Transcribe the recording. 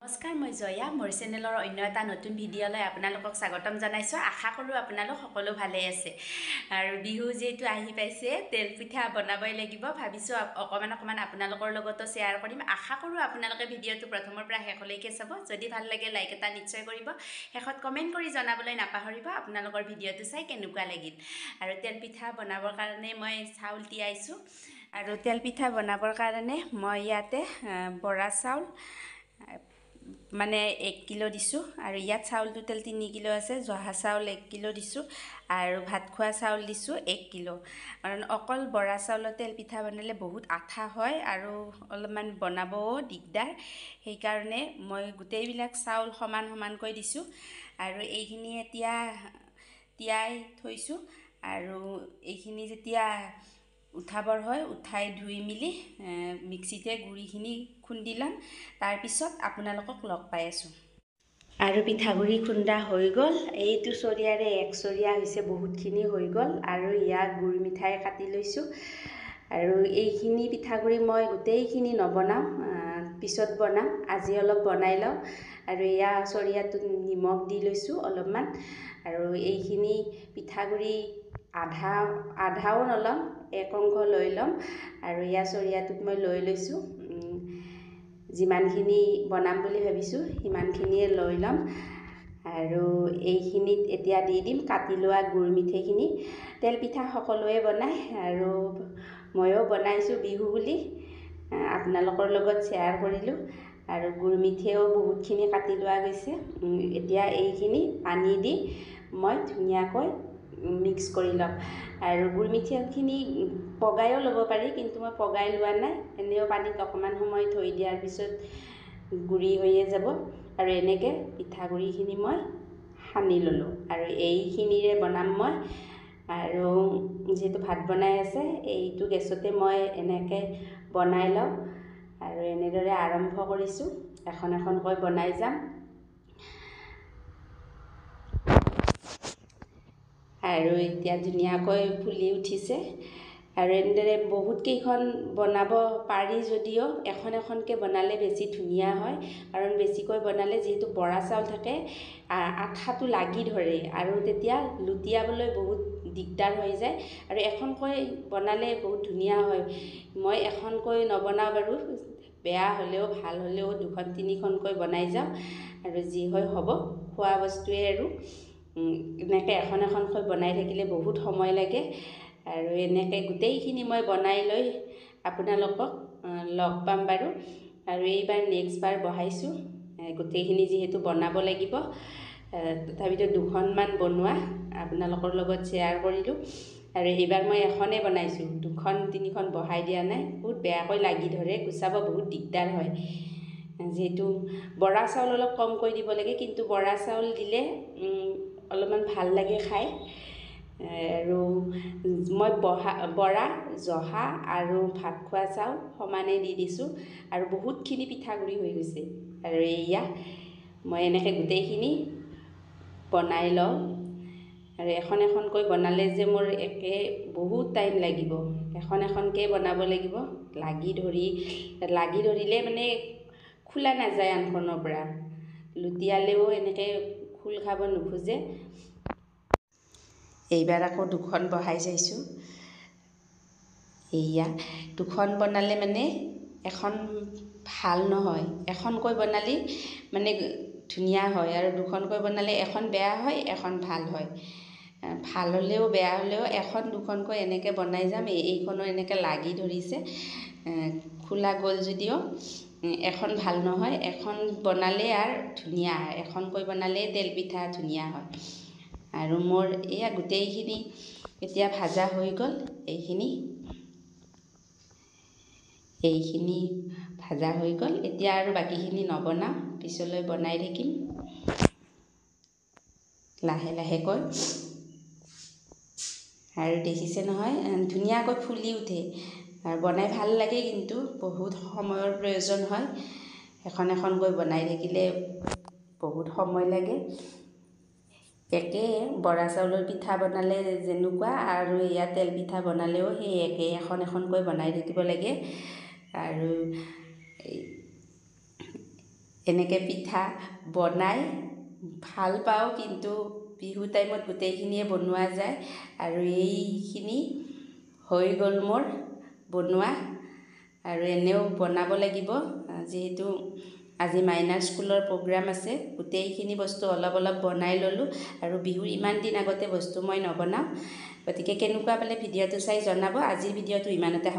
নমস্কাৰ, মই জয়া। মোৰ চেনেলৰ অন্য এটা নতুন ভিডিঅ'লৈ আপোনালোকক স্বাগতম জনাইছোঁ। আশা কৰোঁ আপোনালোক সকলো ভালে আছে। আৰু বিহু যিহেতু আহি পাইছে, তেল পিঠা বনাবই লাগিব। ভাবিছোঁ অকণমান আপোনালোকৰ লগতো শ্বেয়াৰ কৰিম। আশা কৰোঁ আপোনালোকে ভিডিঅ'টো প্ৰথমৰ পৰা শেষলৈকে চাব। যদি ভাল লাগে লাইক এটা নিশ্চয় কৰিব। শেষত কমেণ্ট কৰি জনাবলৈ নাপাহৰিব আপোনালোকৰ ভিডিঅ'টো চাই কেনেকুৱা লাগিল। আৰু তেল পিঠা বনাবৰ কাৰণে মই চাউল তিয়াইছোঁ। আৰু তেল পিঠা বনাবৰ কাৰণে মই ইয়াতে বৰা চাউল মানে 1 কিলো দিছোঁ। আৰু ইয়াত চাউল টোটেল 3 কিলো আছে। জহা চাউল 1 কিলো দিছোঁ আৰু ভাত খোৱা চাউল দিছোঁ 1 কিলো। কাৰণ অকল বৰা চাউলৰ তেল পিঠা বনালে বহুত আঠা হয় আৰু অলপমান বনাবও দিগদাৰ। সেইকাৰণে মই গোটেইবিলাক চাউল সমানকৈ দিছোঁ। আৰু এইখিনি এতিয়া তিয়াই থৈছোঁ। আৰু এইখিনি যেতিয়া উঠাবৰ হয়, উঠাই ধুই মেলি মিক্সিতে গুড়িখিনি খুন্দি ল'ম। তাৰপিছত আপোনালোকক লগ পাই আছোঁ। আৰু পিঠাগুড়ি খুন্দা হৈ গ'ল। এইটো চৰিয়াৰে 1 চৰিয়া হৈছে, বহুতখিনি হৈ গ'ল। আৰু ইয়াত গুড় মিঠাই কাটি লৈছোঁ। আৰু এইখিনি পিঠাগুড়ি মই গোটেইখিনি নবনাওঁ, পিছত বনাম। আজি অলপ বনাই লওঁ। আৰু এয়া চৰিয়াটোত নিমখ দি লৈছোঁ অলপমান। আৰু এইখিনি পিঠাগুড়ি আধাও নল'ম, 1 অংশ লৈ ল'ম। আৰু এয়া চৰিয়াটোত মই লৈ লৈছোঁ। যিমানখিনি বনাম বুলি ভাবিছোঁ সিমানখিনিয়ে লৈ ল'ম। আৰু এইখিনিত এতিয়া দি দিম কাটি লোৱা গুড় মিঠৈখিনি। তেল পিঠা সকলোৱে বনায় আৰু ময়ো বনাইছোঁ বিহু বুলি, আপোনালোকৰ লগত শ্বেয়াৰ কৰিলোঁ। আৰু গুড় মিঠৈও বহুতখিনি কাটি লোৱা গৈছে। এতিয়া এইখিনি পানী দি মই ধুনীয়াকৈ মিক্স কৰি ল'ম। আৰু গুড় মিঠৈখিনি পগাইও ল'ব পাৰি, কিন্তু মই পগাই লোৱা নাই। এনেও পানীত অকণমান সময় থৈ দিয়াৰ পিছত গুড়ি হৈয়ে যাব। আৰু এনেকৈ পিঠাগুড়িখিনি মই সানি ল'লোঁ। আৰু এইখিনিৰে বনাম মই। আৰু যিহেতু ভাত বনাই আছে, এইটো গেছতে মই এনেকৈ বনাই লওঁ। আৰু এনেদৰে আৰম্ভ কৰিছোঁ, এখন এখনকৈ বনাই যাম। আৰু এতিয়া ধুনীয়াকৈ ফুলি উঠিছে। আৰু এনেদৰে বহুতকেইখন বনাব পাৰি যদিও এখন এখনকৈ বনালে বেছি ধুনীয়া হয়। কাৰণ বেছিকৈ বনালে যিহেতু বৰা চাউল থাকে, আঠাটো লাগি ধৰে আৰু তেতিয়া লুটিয়াবলৈ বহুত দিগদাৰ হৈ যায়। আৰু এখনকৈ বনালে বহুত ধুনীয়া হয়। মই এখনকৈ নবনাওঁ বাৰু, বেয়া হ'লেও ভাল হ'লেও 2-3খনকৈ বনাই যাওঁ। আৰু যি হয় হ'ব, খোৱা বস্তুৱে আৰু এনেকৈ এখন এখনকৈ বনাই থাকিলে বহুত সময় লাগে। আৰু এনেকৈ গোটেইখিনি মই বনাই লৈ আপোনালোকক লগ পাম বাৰু। আৰু এইবাৰ নেক্সটবাৰ বহাইছোঁ, গোটেইখিনি যিহেতু বনাব লাগিব। তথাপিতো 2খনমান বনোৱা আপোনালোকৰ লগত শ্বেয়াৰ কৰিলোঁ। আৰু এইবাৰ মই এখনেই বনাইছোঁ, 2-3খন বহাই দিয়া নাই। বহুত বেয়াকৈ লাগি ধৰে, গুচাব বহুত দিগদাৰ হয়। যিহেতু বৰা চাউল অলপ কমকৈ দিব লাগে, কিন্তু বৰা চাউল দিলে অলপমান ভাল লাগে খাই। আৰু মই বৰা, জহা আৰু ভাত খোৱা চাউল সমানে দি দিছোঁ। আৰু বহুতখিনি পিঠাগুড়ি হৈ গৈছে। আৰু এয়া মই এনেকৈ গোটেইখিনি বনাই লওঁ। আৰু এখন এখনকৈ বনালে যে মোৰ বহুত টাইম লাগিব। এখন এখনকৈ বনাব লাগিব। লাগি ধৰিলে মানে খোলা নাযায় আনখনৰ পৰা। লুটিয়ালেও এনেকৈ খোল খাব নোখোজে। এইবাৰ আকৌ 2খন বহাই চাইছোঁ। এয়া 2খন বনালে মানে এখন ভাল নহয়। এখনকৈ বনালে মানে ধুনীয়া হয়। আৰু 2খনকৈ বনালে এখন বেয়া হয়, এখন ভাল হয়। ভাল হ'লেও বেয়া হ'লেও 1-2খনকৈ এনেকৈ বনাই যাম। এইখনো এনেকৈ লাগি ধৰিছে, খোলা গ'ল যদিও এখন ভাল নহয়। এখন বনালে আৰু ধুনীয়া, এখনকৈ বনালে তেল পিঠা ধুনীয়া হয়। আৰু মোৰ এয়া গোটেইখিনি এতিয়া ভাজা হৈ গ'ল। এইখিনি ভাজা হৈ গ'ল। এতিয়া আৰু বাকীখিনি নবনাওঁ, পিছলৈ বনাই থাকিম লাহে লাহেকৈ। আৰু দেখিছে নহয়, ধুনীয়াকৈ ফুলি উঠে। আৰু বনাই ভাল লাগে, কিন্তু বহুত সময়ৰ প্ৰয়োজন হয়। এখন এখনকৈ বনাই থাকিলে বহুত সময় লাগে। একেই বৰা চাউলৰ পিঠা বনালে যেনেকুৱা, আৰু এয়া তেল পিঠা বনালেও সেই একেই, এখন এখনকৈ বনাই থাকিব লাগে। আৰু এনেকৈ পিঠা বনাই ভাল পাওঁ, কিন্তু বিহু টাইমত গোটেইখিনিয়ে বনোৱা যায়। আৰু এইখিনি হৈ গ'ল মোৰ বনোৱা, আৰু এনেও বনাব লাগিব যিহেতু আজি মাইনাৰ স্কুলৰ প্ৰগ্ৰাম আছে। গোটেইখিনি বস্তু অলপ অলপ বনাই ল'লোঁ, আৰু বিহুৰ ইমান দিন আগতে বস্তু মই নবনাওঁ। গতিকে কেনেকুৱা পালে ভিডিঅ'টো চাই জনাব। আজিৰ ভিডিঅ'টো ইমানতে